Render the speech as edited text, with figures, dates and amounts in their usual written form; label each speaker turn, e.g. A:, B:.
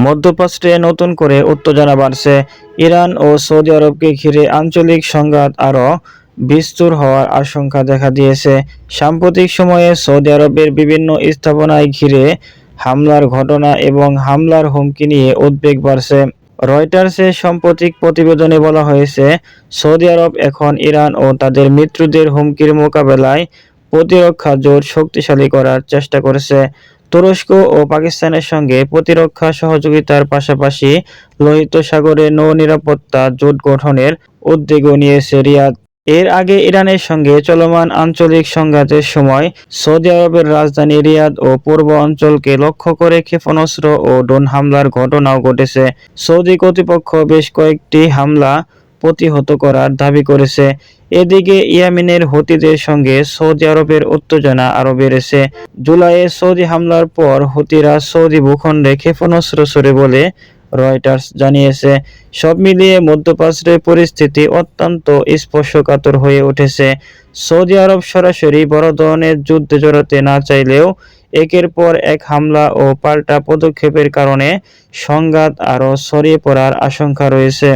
A: মধ্যপ্রাচ্যে নতুন করে উত্তেজনা বাড়ছে। ইরান ও সৌদি আরবকে ঘিরে আঞ্চলিক সংঘাত আরও বিস্তর হওয়ার আশঙ্কা দেখা দিয়েছে। সাম্প্রতিক সময়ে সৌদি আরবের বিভিন্ন স্থাপনায় ঘিরে হামলার ঘটনা এবং হামলার হুমকি নিয়ে উদ্বেগ বাড়ছে। রয়টার্সের সাম্প্রতিক প্রতিবেদনে বলা হয়েছে, সৌদি আরব এখন ইরান ও তাদের মিত্রদের হুমকির মোকাবেলায় প্রতিরক্ষা জোট শক্তিশালী করার চেষ্টা করছে। তুরস্ক ও পাকিস্তানের সঙ্গে প্রতিরক্ষা সহযোগিতার পাশাপাশি লোহিত সাগরে নৌ নিরাপত্তা জোট গঠনের উদ্যোগও নিয়েছে রিয়াদ। এর আগে ইরানের সঙ্গে চলমান আঞ্চলিক সংঘাতের সময় সৌদি আরবের রাজধানী রিয়াদ ও পূর্ব অঞ্চলকে লক্ষ্য করে ক্ষেপণাস্ত্র ও ড্রোন হামলার ঘটনাও ঘটেছে। সৌদি কর্তৃপক্ষ বেশ কয়েকটি হামলা প্রতিহত করার দাবি করেছে। এদিকে ইয়েমেনের হুতিদের সঙ্গে সৌদি আরবের উত্তেজনা আরও বেড়েছে। জুলাইয়ে সৌদি হামলার পর হুতিরা সৌদি ভূখণ্ডে ক্ষেপণাস্ত্র ছোড়ে বলে রয়টার্স জানিয়েছে। সব মিলিয়ে মধ্যপ্রাচ্যের পরিস্থিতি অত্যন্ত স্পর্শকাতর হয়ে উঠেছে। সৌদি আরব সরাসরি বড় ধরনের যুদ্ধে জড়াতে না চাইলেও একের পর এক হামলা ও পাল্টা পদক্ষেপের কারণে সংঘাত আরও ছড়িয়ে পড়ার আশঙ্কা রয়েছে।